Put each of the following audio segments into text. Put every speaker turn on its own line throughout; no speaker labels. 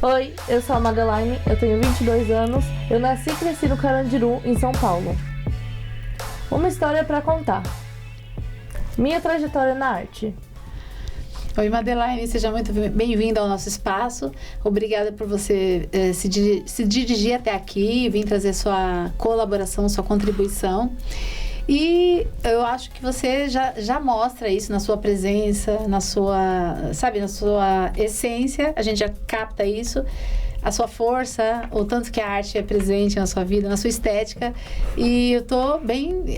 Oi, eu sou a Madeline, eu tenho 22 anos, eu nasci e cresci no Carandiru, em São Paulo. Uma história para contar. Minha trajetória na arte.
Oi, Madeline, seja muito bem-vinda ao nosso espaço. Obrigada por você se dirigir até aqui e vir trazer sua colaboração, sua contribuição. E eu acho que você já mostra isso na sua presença, na sua essência. A gente já capta isso, a sua força, o tanto que a arte é presente na sua vida, na sua estética. E eu tô bem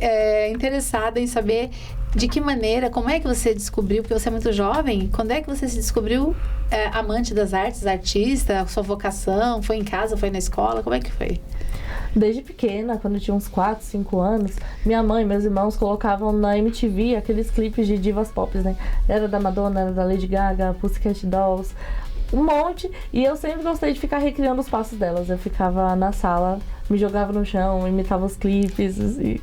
interessada em saber de que maneira, como é que você descobriu, porque você é muito jovem, quando é que você se descobriu amante das artes, artista, sua vocação, foi em casa, foi na escola, como é que foi?
Desde pequena, quando eu tinha uns 4, 5 anos, minha mãe e meus irmãos colocavam na MTV aqueles clipes de divas pop, né? Era da Madonna, era da Lady Gaga, Pussycat Dolls, um monte. E eu sempre gostei de ficar recriando os passos delas. Eu ficava na sala, me jogava no chão, imitava os clipes e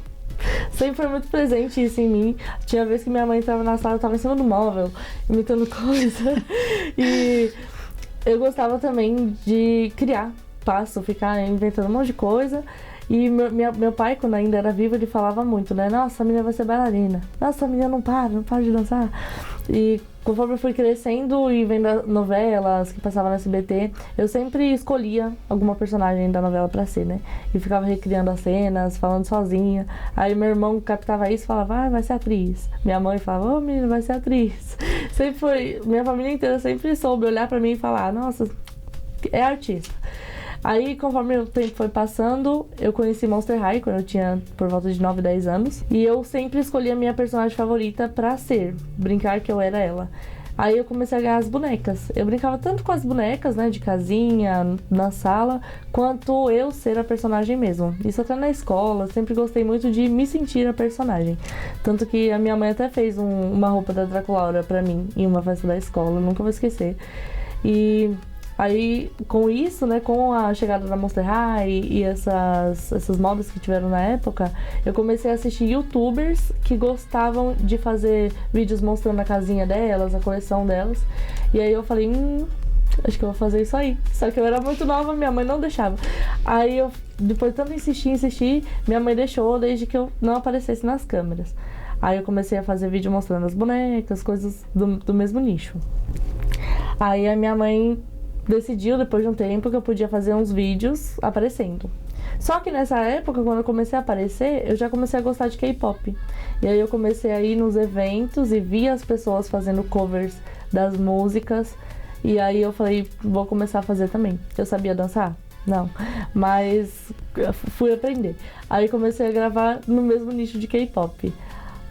sempre foi muito presente isso em mim. Tinha vez que minha mãe entrava na sala, eu tava em cima do móvel, imitando coisa. E eu gostava também de criar passo, ficar inventando um monte de coisa. E meu pai, quando ainda era vivo, ele falava muito, né? Nossa, a menina vai ser bailarina. Nossa, a menina não para de dançar. E conforme eu fui crescendo e vendo novelas que passavam no SBT, eu sempre escolhia alguma personagem da novela pra ser, né? E ficava recriando as cenas, falando sozinha. Aí meu irmão captava isso e falava, vai ser atriz. Minha mãe falava, menina, vai ser atriz. Sempre foi, minha família inteira sempre soube olhar pra mim e falar, nossa, é artista. Aí, conforme o tempo foi passando, eu conheci Monster High quando eu tinha por volta de 9, 10 anos. E eu sempre escolhi a minha personagem favorita pra brincar que eu era ela. Aí eu comecei a ganhar as bonecas. Eu brincava tanto com as bonecas, né, de casinha, na sala, quanto eu ser a personagem mesmo. Isso até na escola, sempre gostei muito de me sentir a personagem. Tanto que a minha mãe até fez uma roupa da Draculaura pra mim em uma festa da escola, nunca vou esquecer. E aí, com isso, né, com a chegada da Monster High e essas modas que tiveram na época, eu comecei a assistir youtubers que gostavam de fazer vídeos mostrando a casinha delas, a coleção delas. E aí eu falei, acho que eu vou fazer isso aí. Só que eu era muito nova, minha mãe não deixava. Aí eu, depois de tanto insistir, minha mãe deixou desde que eu não aparecesse nas câmeras. Aí eu comecei a fazer vídeo mostrando as bonecas, coisas do mesmo nicho. Aí a minha mãe decidiu, depois de um tempo, que eu podia fazer uns vídeos aparecendo. Só que nessa época, quando eu comecei a aparecer, eu já comecei a gostar de K-pop. E aí eu comecei a ir nos eventos e via as pessoas fazendo covers das músicas. E aí eu falei, vou começar a fazer também. Eu sabia dançar? Não. Mas fui aprender. Aí comecei a gravar no mesmo nicho de K-pop.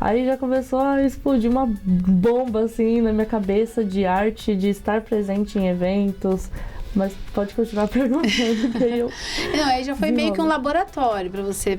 Aí já começou a explodir uma bomba assim na minha cabeça de arte, de estar presente em eventos. Mas pode continuar perguntando que aí eu...
Não, aí já foi meio que um laboratório para você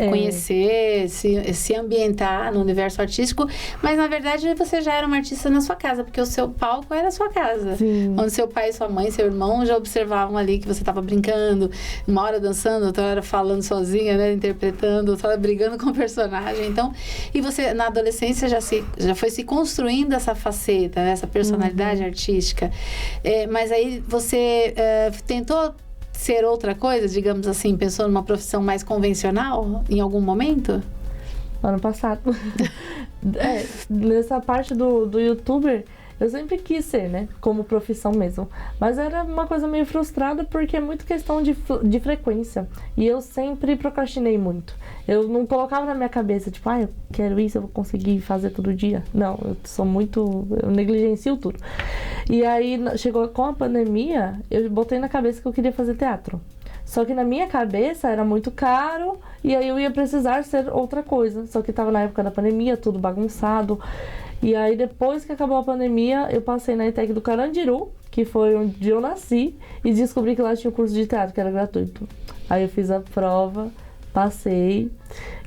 conhecer, se ambientar no universo artístico. Mas, na verdade, você já era uma artista na sua casa, porque o seu palco era a sua casa.
Sim.
Onde seu pai, sua mãe, seu irmão já observavam ali que você estava brincando, uma hora dançando, outra hora falando sozinha, né, interpretando, outra hora brigando com o personagem. Então, e você, na adolescência, já foi se construindo essa faceta, né, essa personalidade artística. Mas aí você tentou ser outra coisa, digamos assim, pensou numa profissão mais convencional em algum momento?
Ano passado. Nessa parte do youtuber, eu sempre quis ser, né? Como profissão mesmo. Mas era uma coisa meio frustrada porque é muito questão de frequência. E eu sempre procrastinei muito. Eu não colocava na minha cabeça, tipo, eu quero isso, eu vou conseguir fazer todo dia. Não, eu negligencio tudo. E aí, chegou com a pandemia, eu botei na cabeça que eu queria fazer teatro. Só que na minha cabeça era muito caro e aí eu ia precisar ser outra coisa. Só que tava na época da pandemia, tudo bagunçado. E aí, depois que acabou a pandemia, eu passei na ETEC do Carandiru, que foi onde eu nasci, e descobri que lá tinha um curso de teatro, que era gratuito. Aí eu fiz a prova, passei,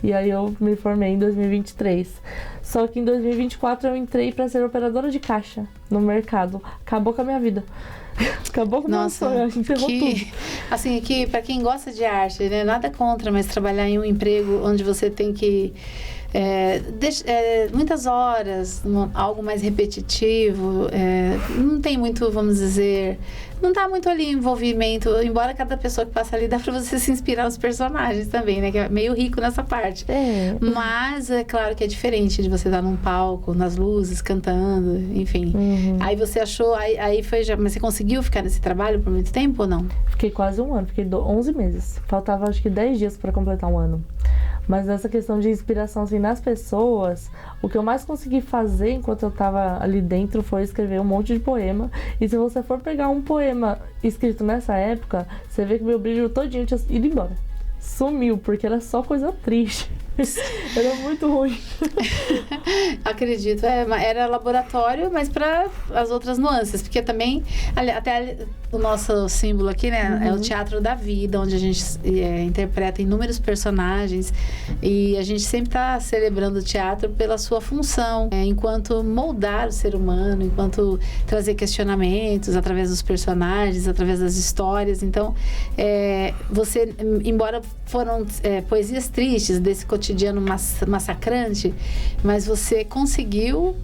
e aí eu me formei em 2023. Só que em 2024 eu entrei para ser operadora de caixa no mercado. Acabou com a minha vida. Acabou com o meu sonho, enterrou tudo.
Assim, que para quem gosta de arte, né, nada contra, mas trabalhar em um emprego onde você tem que Muitas horas, algo mais repetitivo, não tem muito, vamos dizer, não dá muito ali envolvimento, embora cada pessoa que passa ali dá pra você se inspirar nos personagens também, né? Que é meio rico nessa parte. Mas é claro que é diferente de você estar num palco, nas luzes, cantando, enfim. Aí você achou, aí foi já, mas você conseguiu ficar nesse trabalho por muito tempo ou não?
Fiquei quase um ano, fiquei 11 meses. Faltava acho que 10 dias pra completar um ano. Mas essa questão de inspiração assim, nas pessoas, o que eu mais consegui fazer enquanto eu tava ali dentro foi escrever um monte de poema. E se você for pegar um poema escrito nessa época, você vê que meu brilho todinho tinha ido embora. Sumiu, porque era só coisa triste. Era muito ruim.
Acredito, era laboratório, mas para as outras nuances, porque também, até o nosso símbolo aqui, né, é o teatro da vida, onde a gente interpreta inúmeros personagens e a gente sempre está celebrando o teatro pela sua função, enquanto moldar o ser humano, enquanto trazer questionamentos através dos personagens, através das histórias. Então, você, embora foram poesias tristes desse cotidiano massacrante, mas você conseguiu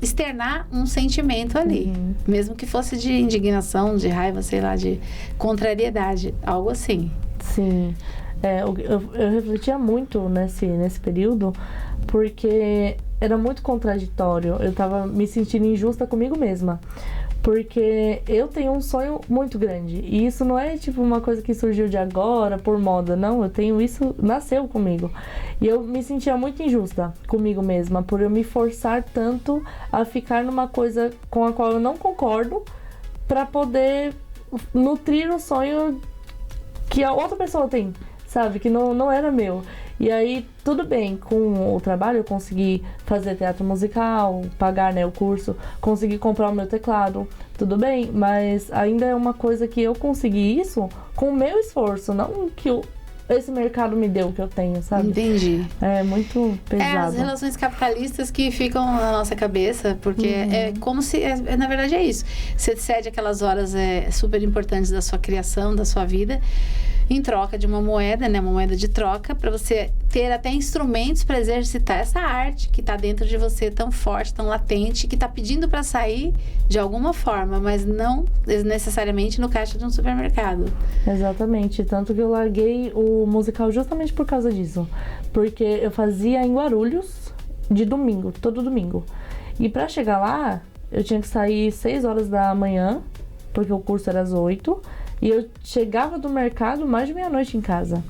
externar um sentimento ali, mesmo que fosse de indignação, de raiva, sei lá, de contrariedade, algo assim.
Sim, eu refletia muito nesse período, porque era muito contraditório, eu tava me sentindo injusta comigo mesma. Porque eu tenho um sonho muito grande. E isso não é tipo uma coisa que surgiu de agora, por moda. Não, eu tenho isso, nasceu comigo. E eu me sentia muito injusta comigo mesma, por eu me forçar tanto a ficar numa coisa com a qual eu não concordo, para poder nutrir o sonho que a outra pessoa tem, sabe? Que não era meu. E aí, tudo bem, com o trabalho eu consegui fazer teatro musical, pagar, né, o curso, consegui comprar o meu teclado, tudo bem, mas ainda é uma coisa que eu consegui isso com o meu esforço, não que esse mercado me deu o que eu tenho, sabe?
Entendi.
É muito pesado.
As relações capitalistas que ficam na nossa cabeça, porque é como se, na verdade é isso, você cede aquelas horas super importantes da sua criação, da sua vida, em troca de uma moeda, né, uma moeda de troca, para você ter até instrumentos para exercitar essa arte que está dentro de você, tão forte, tão latente, que está pedindo para sair de alguma forma, mas não necessariamente no caixa de um supermercado.
Exatamente, tanto que eu larguei o musical justamente por causa disso, porque eu fazia em Guarulhos de domingo, todo domingo, e para chegar lá eu tinha que sair 6 horas da manhã, porque o curso era às 8, e eu chegava do mercado mais de meia-noite em casa.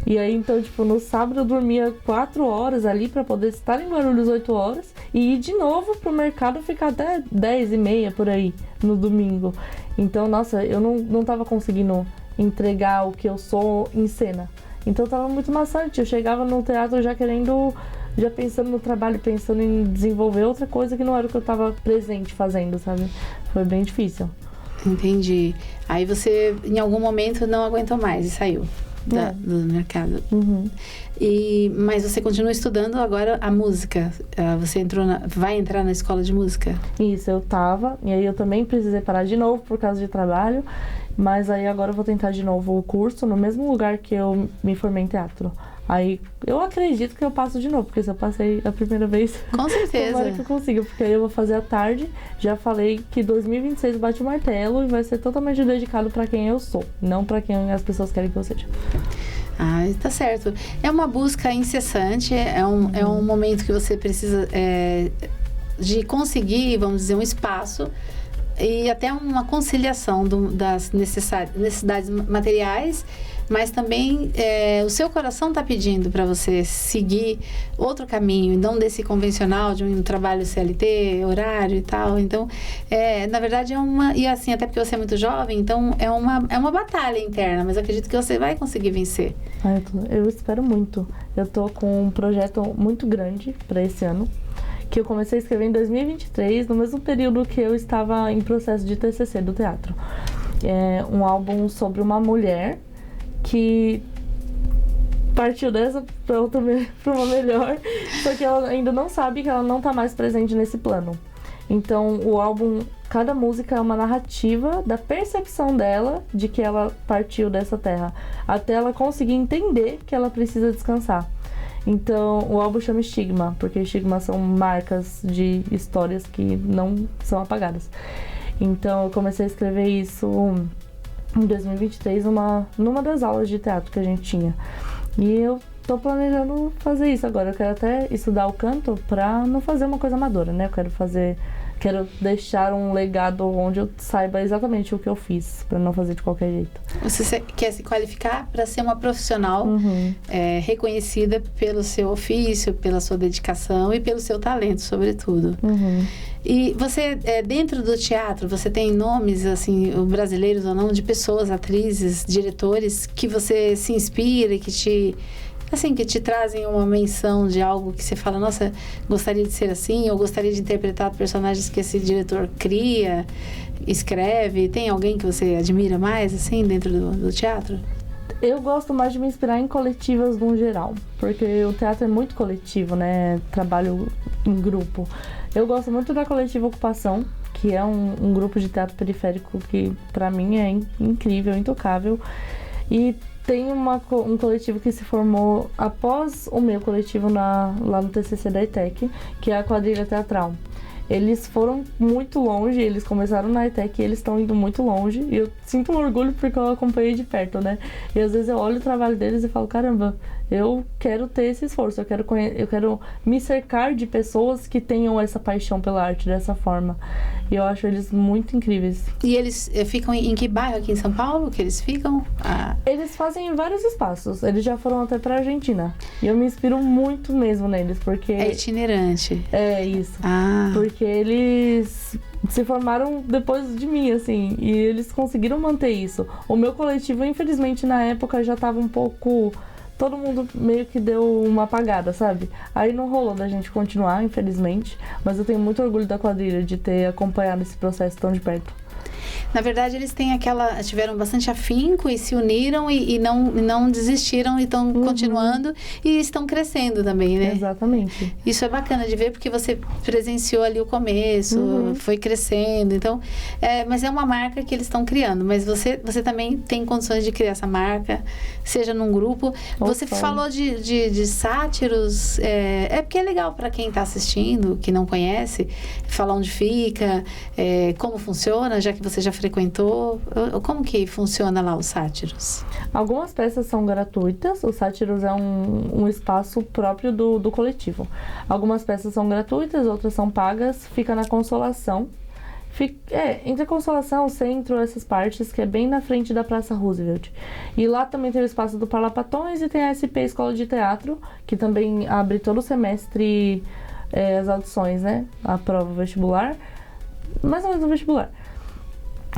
E aí, então, tipo, no sábado eu dormia 4 horas ali pra poder estar em Guarulhos 8 horas e ir de novo pro mercado ficar até 10h30 por aí, no domingo. Então, nossa, eu não tava conseguindo entregar o que eu sou em cena. Então, tava muito maçante. Eu chegava no teatro já pensando no trabalho, pensando em desenvolver outra coisa que não era o que eu tava presente fazendo, sabe? Foi bem difícil.
Entendi. Aí você, em algum momento, não aguentou mais e saiu do mercado. Mas você continua estudando agora a música. Você vai entrar na escola de música?
Isso, eu tava. E aí eu também precisei parar de novo por causa de trabalho. Mas aí agora eu vou tentar de novo o curso no mesmo lugar que eu me formei em teatro. Aí eu acredito que eu passo de novo, porque se eu passei a primeira vez,
com certeza,
tomara que eu consiga, porque aí eu vou fazer à tarde. Já falei que 2026 bate o martelo e vai ser totalmente dedicado pra quem eu sou, não pra quem as pessoas querem que eu seja.
Ah, tá certo. É uma busca incessante, é um momento que você precisa de conseguir, vamos dizer, um espaço e até uma conciliação das necessidades materiais, mas também o seu coração está pedindo para você seguir outro caminho, não desse convencional de um trabalho CLT, horário e tal. Então, na verdade e assim, até porque você é muito jovem, então é uma batalha interna, mas eu acredito que você vai conseguir vencer.
Eu espero muito. Eu tô com um projeto muito grande para esse ano, que eu comecei a escrever em 2023, no mesmo período que eu estava em processo de TCC do teatro. É um álbum sobre uma mulher que partiu dessa para uma melhor, só que ela ainda não sabe que ela não está mais presente nesse plano. Então, o álbum, cada música é uma narrativa da percepção dela de que ela partiu dessa terra, até ela conseguir entender que ela precisa descansar. Então, o álbum chama Estigma, porque estigma são marcas de histórias que não são apagadas. Então, eu comecei a escrever isso em 2023, numa das aulas de teatro que a gente tinha. E eu tô planejando fazer isso agora. Eu quero até estudar o canto pra não fazer uma coisa amadora, né? Quero deixar um legado onde eu saiba exatamente o que eu fiz, pra não fazer de qualquer jeito.
Você quer se qualificar para ser uma profissional reconhecida pelo seu ofício, pela sua dedicação e pelo seu talento, sobretudo. E você, dentro do teatro, você tem nomes, assim, brasileiros ou não, de pessoas, atrizes, diretores, que você se inspira e que te trazem uma menção de algo que você fala, nossa, gostaria de ser assim, ou gostaria de interpretar personagens que esse diretor cria, escreve. Tem alguém que você admira mais, assim, dentro do teatro?
Eu gosto mais de me inspirar em coletivas no geral, porque o teatro é muito coletivo, né? Trabalho em grupo. Eu gosto muito da Coletiva Ocupação, que é um grupo de teatro periférico que, pra mim, é incrível, intocável. E tem um coletivo que se formou após o meu coletivo lá no TCC da ETEC, que é a Quadrilha Teatral. Eles foram muito longe, eles começaram na ETEC e eles estão indo muito longe. E eu sinto um orgulho porque eu acompanhei de perto, né? E às vezes eu olho o trabalho deles e falo, caramba, eu quero ter esse esforço, eu quero me cercar de pessoas que tenham essa paixão pela arte dessa forma. E eu acho eles muito incríveis.
E eles ficam em que bairro aqui em São Paulo que eles ficam?
Eles fazem em vários espaços. Eles já foram até pra Argentina. E eu me inspiro muito mesmo neles, porque...
É itinerante.
É, isso. Porque eles se formaram depois de mim, assim. E eles conseguiram manter isso. O meu coletivo, infelizmente, na época já tava um pouco... Todo mundo meio que deu uma apagada, sabe? Aí não rolou da gente continuar, infelizmente. Mas eu tenho muito orgulho da quadrilha de ter acompanhado esse processo tão de perto.
Na verdade, eles tiveram bastante afinco e se uniram e não desistiram e estão continuando e estão crescendo também, né?
Exatamente.
Isso é bacana de ver porque você presenciou ali o começo, foi crescendo. Então, mas é uma marca que eles estão criando. Mas você também tem condições de criar essa marca, seja num grupo. Você falou de sátiros. Porque é legal para quem está assistindo, que não conhece, falar onde fica, como funciona, já que você já frequentou. Como que funciona lá os sátiros?
Algumas peças são gratuitas. O sátiros é um espaço próprio do coletivo. Algumas peças são gratuitas, outras são pagas. Fica na Consolação. Entre a Consolação, o centro, essas partes, que é bem na frente da Praça Roosevelt. E lá também tem o espaço do Parlapatões e tem a SP Escola de Teatro, que também abre todo o semestre as audições, né? A prova vestibular. Mais ou menos no vestibular.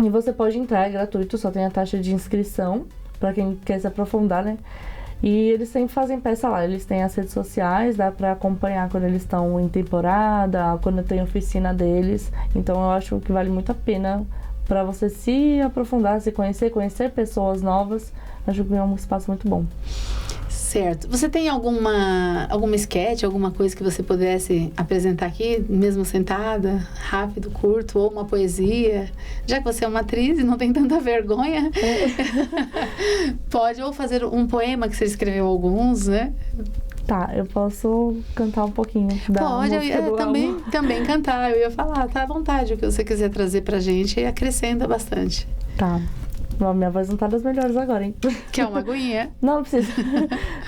E você pode entrar, é gratuito, só tem a taxa de inscrição, pra quem quer se aprofundar, né? E eles sempre fazem peça lá, eles têm as redes sociais, dá pra acompanhar quando eles estão em temporada, quando tem oficina deles. Então eu acho que vale muito a pena pra você se aprofundar, se conhecer pessoas novas. Acho que é um espaço muito bom.
Certo. Você tem alguma sketch, alguma coisa que você pudesse apresentar aqui, mesmo sentada, rápido, curto, ou uma poesia? Já que você é uma atriz e não tem tanta vergonha, pode ou fazer um poema, que você escreveu alguns, né?
Tá, eu posso cantar um pouquinho da
Pode,
música do álbum.
também cantar. Eu ia falar, tá à vontade, o que você quiser trazer pra gente e acrescenta bastante.
Tá. Minha voz não tá das melhores agora, hein?
Quer uma aguinha?
Não precisa.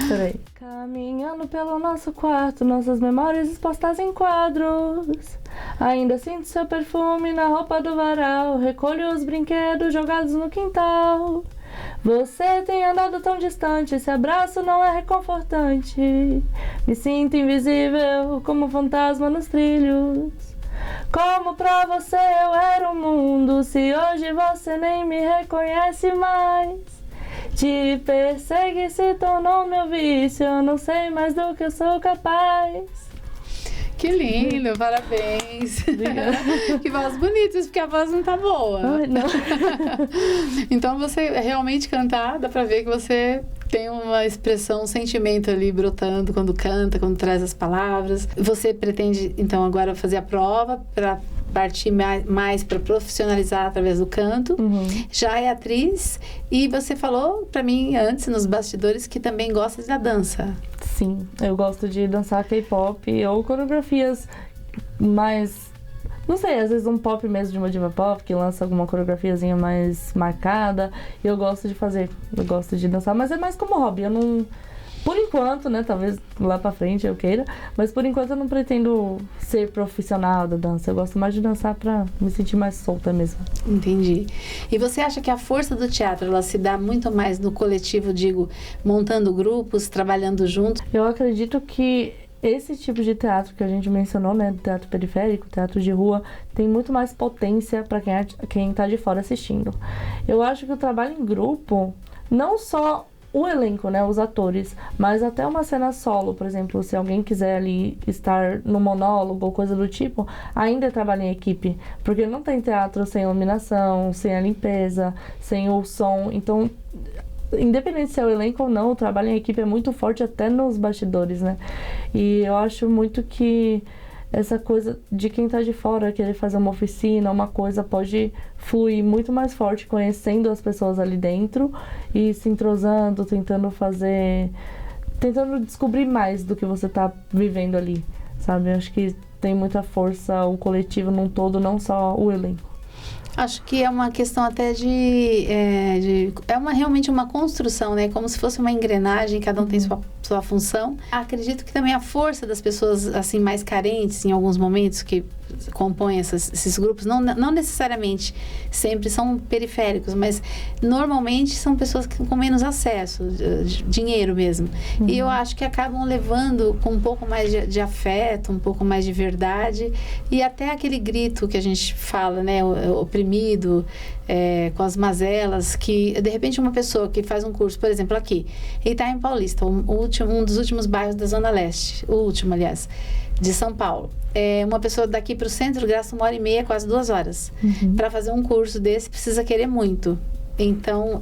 Peraí. Caminhando pelo nosso quarto, nossas memórias expostas em quadros. Ainda sinto seu perfume na roupa do varal. Recolho os brinquedos jogados no quintal. Você tem andado tão distante, esse abraço não é reconfortante. Me sinto invisível como um fantasma nos trilhos. Como pra você eu era o mundo, se hoje você nem me reconhece mais. Te persegue se tornou meu vício, eu não sei mais do que eu sou capaz.
Que lindo, parabéns. Que voz bonita, porque a voz não tá boa.
Ai, não.
Então você realmente cantar, dá pra ver que você tem uma expressão, um sentimento ali brotando quando canta, quando traz as palavras. Você pretende, então, agora fazer a prova para partir mais para profissionalizar através do canto. Já é atriz e você falou para mim antes, nos bastidores, que também gosta da dança.
Sim, eu gosto de dançar K-pop ou coreografias mais... Não sei, às vezes um pop mesmo de uma diva pop que lança alguma coreografiazinha mais marcada. E eu gosto de fazer, eu gosto de dançar, mas é mais como hobby. Eu não... Por enquanto, né, talvez lá pra frente eu queira, mas por enquanto eu não pretendo ser profissional da dança. Eu gosto mais de dançar pra me sentir mais solta mesmo.
Entendi. E você acha que a força do teatro, ela se dá muito mais no coletivo, digo, montando grupos, trabalhando juntos?
Eu acredito que esse tipo de teatro que a gente mencionou, né, teatro periférico, teatro de rua, tem muito mais potência para quem tá de fora assistindo. Eu acho que o trabalho em grupo, não só o elenco, né, os atores, mas até uma cena solo, por exemplo, se alguém quiser ali estar no monólogo ou coisa do tipo, ainda trabalha em equipe, porque não tem teatro sem iluminação, sem a limpeza, sem o som. Então, independente se é o elenco ou não, o trabalho em equipe é muito forte até nos bastidores, né? E eu acho muito que essa coisa de quem tá de fora querer fazer uma oficina, uma coisa, pode fluir muito mais forte conhecendo as pessoas ali dentro e se entrosando, tentando descobrir mais do que você tá vivendo ali, sabe? Eu acho que tem muita força o coletivo num todo, não só o elenco.
Acho que é uma questão até realmente uma construção, né? Como se fosse uma engrenagem, cada um tem sua função. Acredito que também a força das pessoas, assim, mais carentes, em alguns momentos, que compõem esses grupos, não necessariamente sempre são periféricos, mas normalmente são pessoas com menos acesso, dinheiro mesmo. E eu acho que acabam levando com um pouco mais de afeto, um pouco mais de verdade, e até aquele grito que a gente fala, né, oprimido, com as mazelas, que de repente uma pessoa que faz um curso, por exemplo, aqui, em Itaim Paulista, um dos últimos bairros da Zona Leste, o último, aliás, de São Paulo. Uma pessoa daqui para o centro gasta 1h30, quase 2 horas. Para fazer um curso desse, precisa querer muito. Então,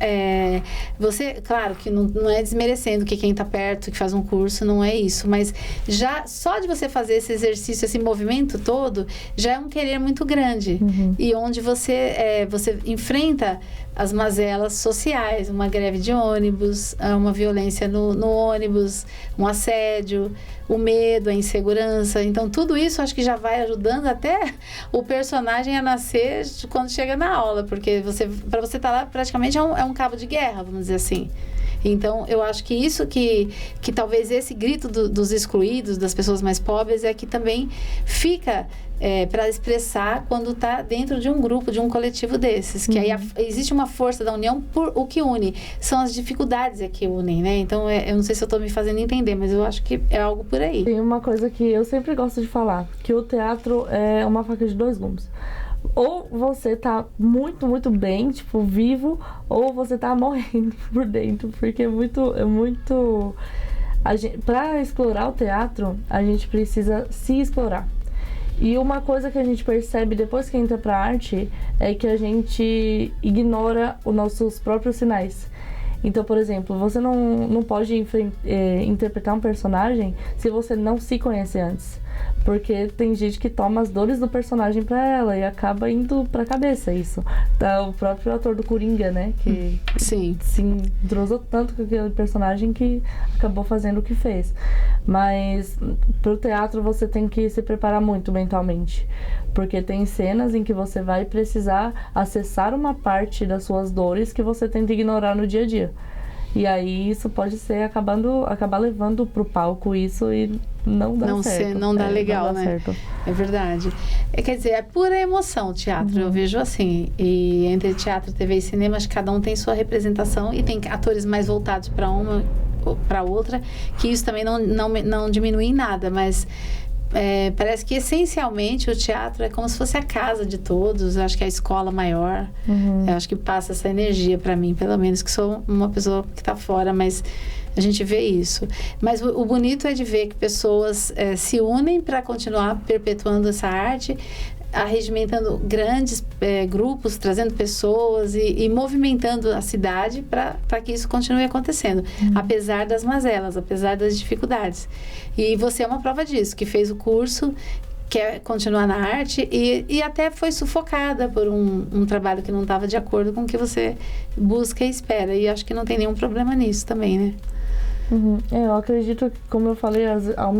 você, claro que não é desmerecendo que quem está perto, que faz um curso, não é isso, mas já só de você fazer esse exercício, esse movimento todo, já é um querer muito grande. E onde você enfrenta as mazelas sociais, uma greve de ônibus, uma violência no ônibus, um assédio, o medo, a insegurança. Então, tudo isso acho que já vai ajudando até o personagem a nascer quando chega na aula, porque para você estar lá, praticamente é um cabo de guerra, vamos dizer assim. Então, eu acho que isso que talvez esse grito dos excluídos, das pessoas mais pobres, é que também fica para expressar quando está dentro de um grupo, de um coletivo desses. Que aí existe uma força da união por o que une. São as dificuldades que unem, né? Então, eu não sei se eu estou me fazendo entender, mas eu acho que é algo por aí.
Tem uma coisa que eu sempre gosto de falar, que o teatro é uma faca de 2 gumes. Ou você tá muito, muito bem, tipo, vivo, ou você tá morrendo por dentro, porque é muito... Pra explorar o teatro, a gente precisa se explorar. E uma coisa que a gente percebe depois que entra pra arte é que a gente ignora os nossos próprios sinais. Então, por exemplo, você não pode interpretar um personagem se você não se conhece antes. Porque tem gente que toma as dores do personagem pra ela e acaba indo pra cabeça isso. Tá, o próprio ator do Coringa, né? Que
Sim.
se entrosou tanto com aquele personagem que acabou fazendo o que fez. Mas pro teatro você tem que se preparar muito mentalmente. Porque tem cenas em que você vai precisar acessar uma parte das suas dores que você tenta ignorar no dia a dia. E aí isso pode ser acabar levando pro palco isso e não dá certo.
Não dá legal,
não dá
né?
Certo.
É verdade. Quer dizer, é pura emoção o teatro, eu vejo assim. E entre teatro, TV e cinema, acho que cada um tem sua representação e tem atores mais voltados para uma ou para outra, que isso também não diminui em nada, mas... parece que essencialmente o teatro é como se fosse a casa de todos. Eu acho que é a escola maior. Eu acho que passa essa energia para mim, pelo menos que sou uma pessoa que está fora, mas a gente vê isso. Mas o bonito é de ver que pessoas se unem para continuar perpetuando essa arte, arregimentando grandes grupos, trazendo pessoas e movimentando a cidade para que isso continue acontecendo, apesar das mazelas, apesar das dificuldades. E você é uma prova disso, que fez o curso, quer continuar na arte e até foi sufocada por um trabalho que não estava de acordo com o que você busca e espera. E acho que não tem nenhum problema nisso também, né?
Eu acredito que, como eu falei, ao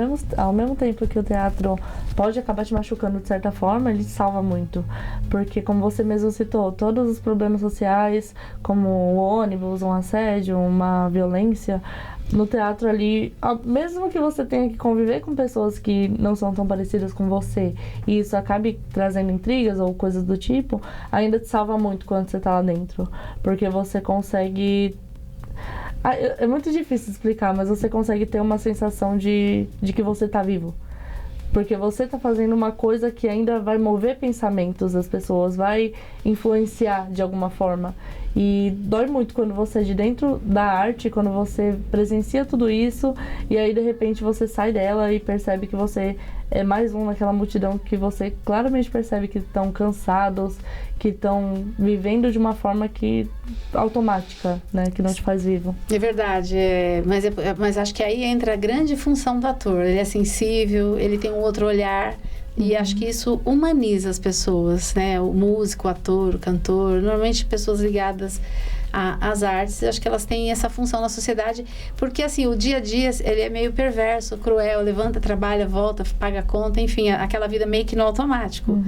mesmo tempo que o teatro pode acabar te machucando de certa forma, ele te salva muito. Porque, como você mesmo citou, todos os problemas sociais, como o ônibus, um assédio, uma violência, no teatro ali, mesmo que você tenha que conviver com pessoas que não são tão parecidas com você, e isso acabe trazendo intrigas ou coisas do tipo, ainda te salva muito quando você tá lá dentro. Porque você consegue... É muito difícil explicar, mas você consegue ter uma sensação de que você tá vivo. Porque você tá fazendo uma coisa que ainda vai mover pensamentos das pessoas, vai influenciar de alguma forma. E dói muito quando você é de dentro da arte, quando você presencia tudo isso, e aí de repente você sai dela e percebe que você é mais um naquela multidão que você claramente percebe que estão cansados, que estão vivendo de uma forma que automática, né, que não te faz vivo.
É verdade, mas acho que aí entra a grande função do ator. Ele é sensível, ele tem um outro olhar. E acho que isso humaniza as pessoas, né? O músico, o ator, o cantor, normalmente pessoas ligadas às artes, acho que elas têm essa função na sociedade, porque assim, o dia a dia, ele é meio perverso, cruel, levanta, trabalha, volta, paga a conta, enfim, aquela vida meio que no automático.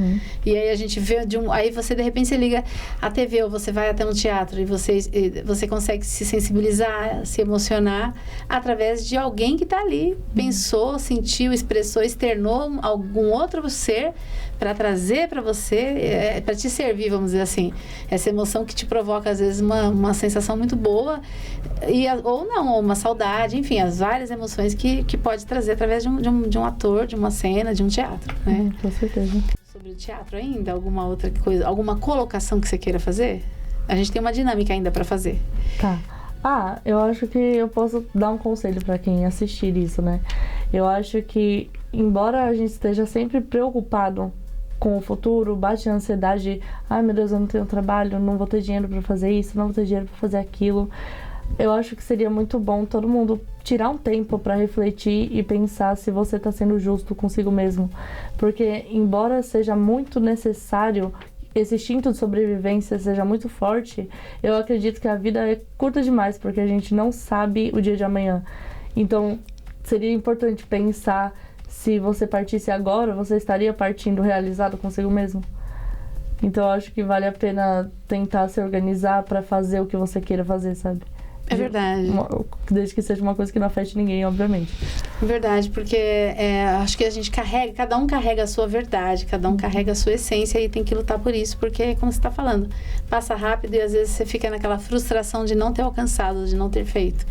E aí a gente vê, aí você de repente você liga a TV ou você vai até um teatro e você consegue se sensibilizar, se emocionar através de alguém que está ali, pensou, sentiu, expressou, externou algum outro ser para trazer para você, para te servir, vamos dizer assim, essa emoção que te provoca às vezes uma sensação muito boa, ou não, ou uma saudade, enfim, as várias emoções que pode trazer através de um ator, de uma cena, de um teatro, né?
Com certeza.
Sobre o teatro ainda, alguma outra coisa, alguma colocação que você queira fazer? A gente tem uma dinâmica ainda para fazer.
Tá. Eu acho que eu posso dar um conselho para quem assistir isso, né? Eu acho que, embora a gente esteja sempre preocupado com o futuro, bate a ansiedade, ai meu Deus, eu não tenho trabalho, não vou ter dinheiro para fazer isso, não vou ter dinheiro para fazer aquilo. Eu acho que seria muito bom todo mundo tirar um tempo para refletir e pensar se você está sendo justo consigo mesmo. Porque, embora seja muito necessário, esse instinto de sobrevivência seja muito forte, eu acredito que a vida é curta demais, porque a gente não sabe o dia de amanhã. Então, seria importante pensar se você partisse agora, você estaria partindo realizado consigo mesmo. Então, eu acho que vale a pena tentar se organizar para fazer o que você queira fazer, sabe?
É verdade.
Desde que seja uma coisa que não afete ninguém, obviamente.
É verdade, porque acho que a gente carrega, cada um carrega a sua verdade, cada um carrega a sua essência e tem que lutar por isso, porque, como você está falando, passa rápido e às vezes você fica naquela frustração de não ter alcançado, de não ter feito.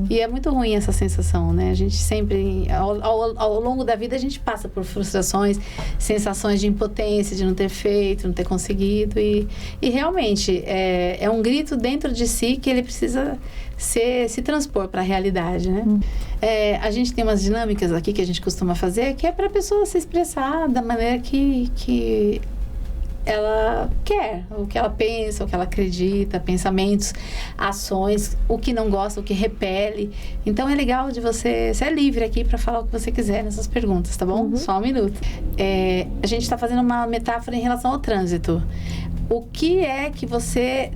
E é muito ruim essa sensação, né? A gente sempre, ao longo da vida, a gente passa por frustrações, sensações de impotência, de não ter feito, não ter conseguido. E realmente, é um grito dentro de si que ele precisa se transpor para a realidade, né? A gente tem umas dinâmicas aqui que a gente costuma fazer, que é para a pessoa se expressar da maneira que ela quer, o que ela pensa, o que ela acredita, pensamentos, ações, o que não gosta, o que repele. Então é legal de você é livre aqui para falar o que você quiser nessas perguntas, tá bom? Só um minuto. A gente está fazendo uma metáfora em relação ao trânsito. O que é que você,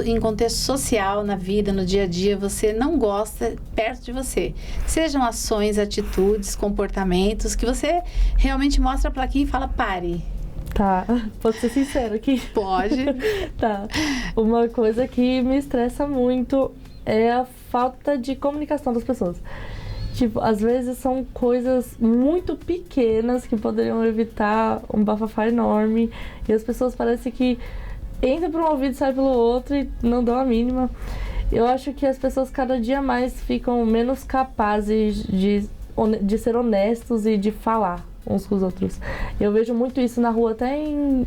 em contexto social, na vida, no dia a dia, você não gosta perto de você? Sejam ações, atitudes, comportamentos que você realmente mostra a plaquinha e fala, pare.
Tá, posso ser sincera aqui?
Pode.
Tá. Uma coisa que me estressa muito é a falta de comunicação das pessoas. Tipo, às vezes são coisas muito pequenas que poderiam evitar um bafafá enorme. E as pessoas parecem que entram por um ouvido e saem pelo outro e não dão a mínima. Eu acho que as pessoas cada dia mais ficam menos capazes de ser honestos e de falar uns com os outros. Eu vejo muito isso na rua, até em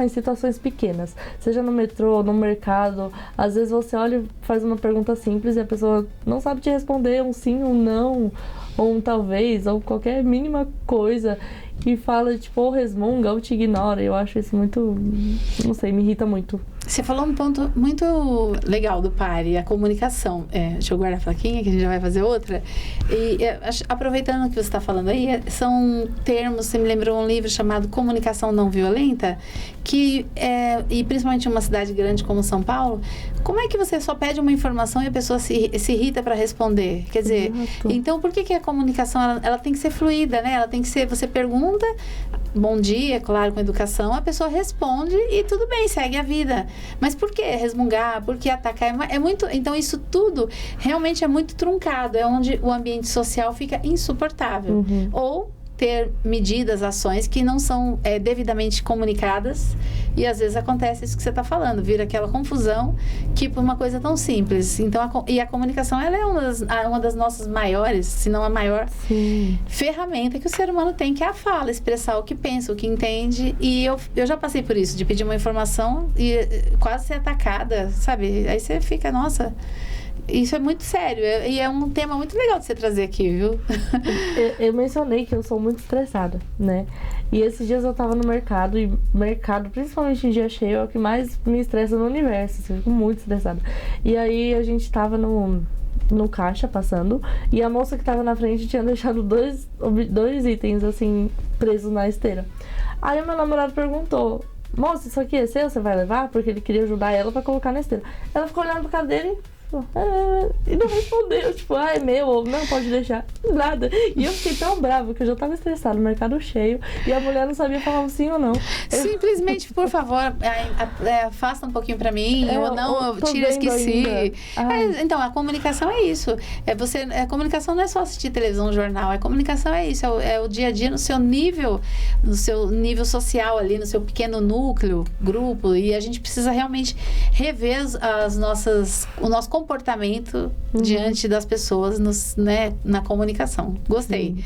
situações pequenas. Seja no metrô, no mercado. Às vezes você olha e faz uma pergunta simples e a pessoa não sabe te responder um sim, um não, ou um talvez, ou qualquer mínima coisa. E fala, tipo, ou resmunga ou te ignora. Eu acho isso muito, não sei, me irrita muito.
Você falou um ponto muito legal do pare, a comunicação. Deixa eu guardar a plaquinha, que a gente já vai fazer outra. E aproveitando o que você está falando aí, são termos, você me lembrou um livro chamado Comunicação Não Violenta, e principalmente em uma cidade grande como São Paulo, como é que você só pede uma informação e a pessoa se irrita para responder? Quer dizer, então por que a comunicação ela tem que ser fluida, né? Ela tem que ser, você pergunta, bom dia, claro, com educação, a pessoa responde e tudo bem, segue a vida. Mas por que resmungar? Por que atacar? É muito, então isso tudo realmente é muito truncado, é onde o ambiente social fica insuportável. Ou ter medidas, ações que não são devidamente comunicadas e às vezes acontece isso que você está falando, vira aquela confusão que por uma coisa tão simples. Então, a comunicação ela é uma das nossas maiores, se não a maior ferramenta que o ser humano tem, que é a fala, expressar o que pensa, o que entende. E eu já passei por isso, de pedir uma informação e quase ser atacada, sabe? Aí você fica, nossa... Isso é muito sério e é um tema muito legal de você trazer aqui, viu?
Eu mencionei que eu sou muito estressada, né? E esses dias eu tava no mercado, e mercado, principalmente em dia cheio, é o que mais me estressa no universo, assim, eu fico muito estressada. E aí a gente tava no caixa passando, e a moça que tava na frente tinha deixado dois itens, assim, presos na esteira. Aí o meu namorado perguntou: moça, isso aqui é seu? Você vai levar? Porque ele queria ajudar ela pra colocar na esteira. Ela ficou olhando pra cara dele e não respondeu, tipo, é meu, ou não, pode deixar, nada. E eu fiquei tão brava que eu já tava estressada, o mercado cheio, e a mulher não sabia falar um sim ou não.
Simplesmente, por favor, afasta um pouquinho pra mim, ou não, eu tira, esqueci. Então, a comunicação é isso. A comunicação não é só assistir televisão, jornal, a comunicação é isso, é o dia a dia no seu nível social ali, no seu pequeno núcleo, grupo, e a gente precisa realmente rever o nosso comportamento diante das pessoas na comunicação. Gostei.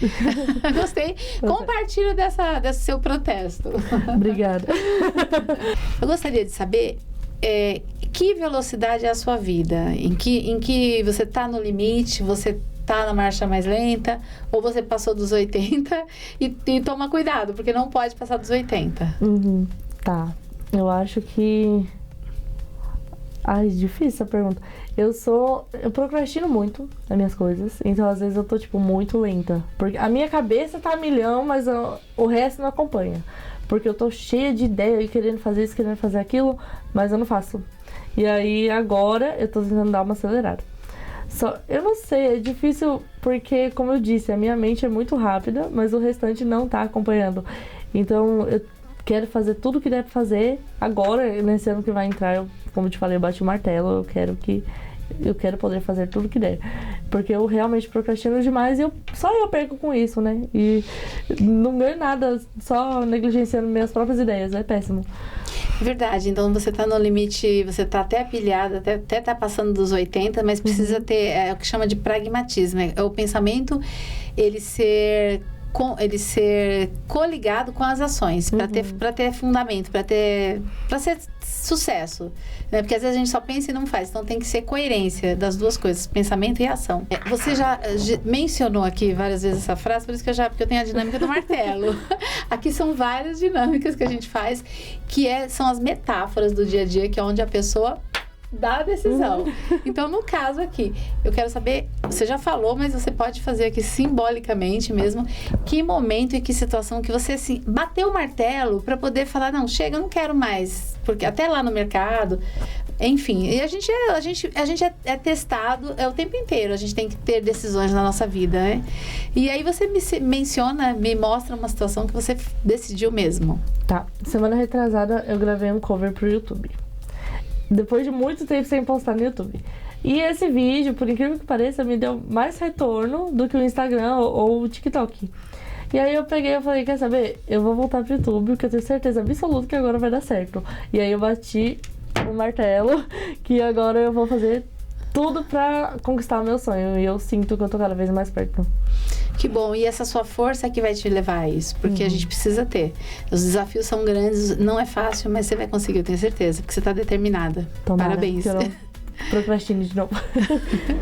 Gostei. Compartilho desse seu protesto.
Obrigada.
Eu gostaria de saber que velocidade é a sua vida? Em que você está no limite, você está na marcha mais lenta, ou você passou dos 80 e toma cuidado, porque não pode passar dos 80.
Tá. Eu acho que... Ai, difícil essa pergunta. Eu procrastino muito as minhas coisas, então às vezes eu tô, tipo, muito lenta. Porque a minha cabeça tá a milhão, mas o resto não acompanha. Porque eu tô cheia de ideia e querendo fazer isso, querendo fazer aquilo, mas eu não faço. E aí agora eu tô tentando dar uma acelerada. Eu não sei, é difícil porque, como eu disse, a minha mente é muito rápida, mas o restante não tá acompanhando. Então eu quero fazer tudo que der pra fazer agora, nesse ano que vai entrar. Como eu te falei, eu bati o martelo, eu quero poder fazer tudo que der. Porque eu realmente procrastino demais e só eu perco com isso, né? E não ganho nada só negligenciando minhas próprias ideias, é péssimo.
Verdade, então você tá no limite, você tá até pilhada, até tá passando dos 80, mas precisa ter o que chama de pragmatismo, é o pensamento, ele ser coligado com as ações, para ter fundamento, para ser sucesso, né? Porque às vezes a gente só pensa e não faz, então tem que ser coerência das duas coisas, pensamento e ação. Você já mencionou aqui várias vezes essa frase, por isso que eu tenho a dinâmica do martelo. Aqui são várias dinâmicas que a gente faz, que são as metáforas do dia a dia, que é onde a pessoa dá a decisão. Então, no caso aqui, eu quero saber, você já falou, mas você pode fazer aqui simbolicamente mesmo, que momento e que situação que você, assim, bateu o martelo para poder falar, não, chega, eu não quero mais, porque até lá no mercado, enfim, e a gente é testado o tempo inteiro, a gente tem que ter decisões na nossa vida, né? E aí você me mostra uma situação que você decidiu mesmo.
Tá, semana retrasada eu gravei um cover pro YouTube. Depois de muito tempo sem postar no YouTube. E esse vídeo, por incrível que pareça, me deu mais retorno do que o Instagram ou o TikTok. E aí eu peguei e falei, quer saber? Eu vou voltar pro YouTube, porque eu tenho certeza absoluta que agora vai dar certo. E aí eu bati o martelo, que agora eu vou fazer tudo pra conquistar o meu sonho. E eu sinto que eu tô cada vez mais perto.
Que bom, e essa sua força é que vai te levar a isso, porque a gente precisa ter. Os desafios são grandes, não é fácil, mas você vai conseguir, eu tenho certeza, porque você está determinada.
Tomara,
parabéns.
Procrastine de novo.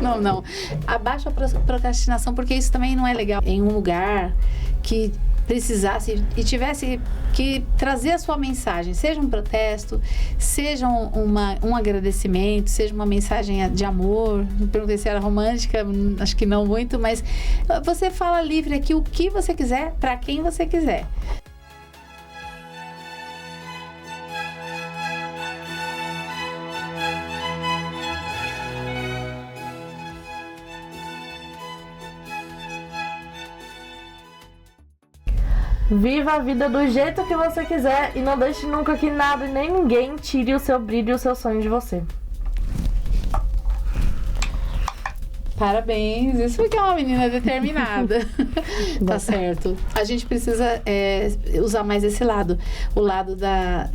Não. Abaixa a procrastinação, porque isso também não é legal. Em um lugar que precisasse e tivesse que trazer a sua mensagem, seja um protesto, seja um agradecimento, seja uma mensagem de amor, não perguntei se era romântica, acho que não muito, mas você fala livre aqui o que você quiser, para quem você quiser.
Viva a vida do jeito que você quiser e não deixe nunca que nada e nem ninguém tire o seu brilho e o seu sonho de você.
Parabéns, isso porque é uma menina determinada. Tá certo. A gente precisa usar mais esse lado. O lado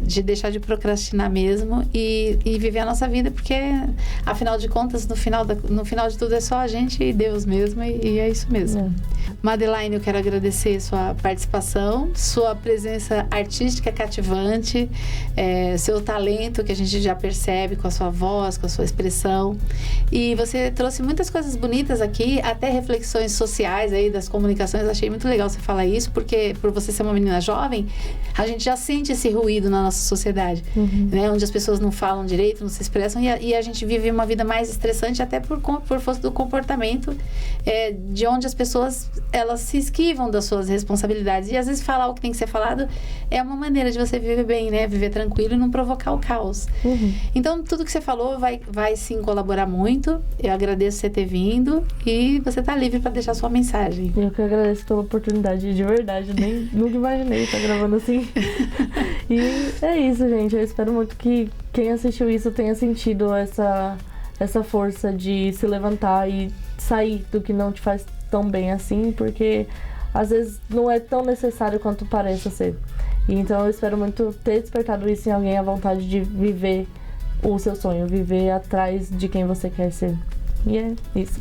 de deixar de procrastinar mesmo e viver a nossa vida, porque afinal de contas, no final de tudo é só a gente e Deus mesmo, e é isso mesmo. Madeline, eu quero agradecer sua participação, sua presença artística cativante, seu talento que a gente já percebe com a sua voz, com a sua expressão. E você trouxe muitas coisas bonitas aqui, até reflexões sociais aí das comunicações. Achei muito legal você falar isso, porque por você ser uma menina jovem, a gente já sente esse ruído na nossa sociedade, né? Onde as pessoas não falam direito, não se expressam, e a gente vive uma vida mais estressante até por força do comportamento, de onde as pessoas, elas se esquivam das suas responsabilidades, e às vezes falar o que tem que ser falado é uma maneira de você viver bem, né? Viver tranquilo e não provocar o caos. Então, tudo que você falou vai sim colaborar muito. Eu agradeço você ter vindo e você tá livre para deixar sua mensagem.
Eu que agradeço pela oportunidade, de verdade. Nunca imaginei estar gravando assim. E é isso, gente. Eu espero muito que quem assistiu isso tenha sentido essa força de se levantar e sair do que não te faz tão bem assim, porque às vezes não é tão necessário quanto parece ser. E então eu espero muito ter despertado isso em alguém, a vontade de viver o seu sonho, viver atrás de quem você quer ser. E é isso.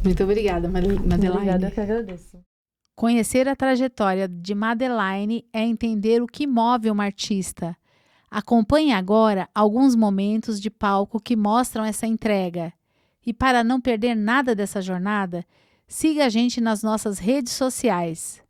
Muito obrigada, Madeline.
Obrigada, eu que agradeço.
Conhecer a trajetória de Madeline é entender o que move uma artista. Acompanhe agora alguns momentos de palco que mostram essa entrega. E para não perder nada dessa jornada, siga a gente nas nossas redes sociais.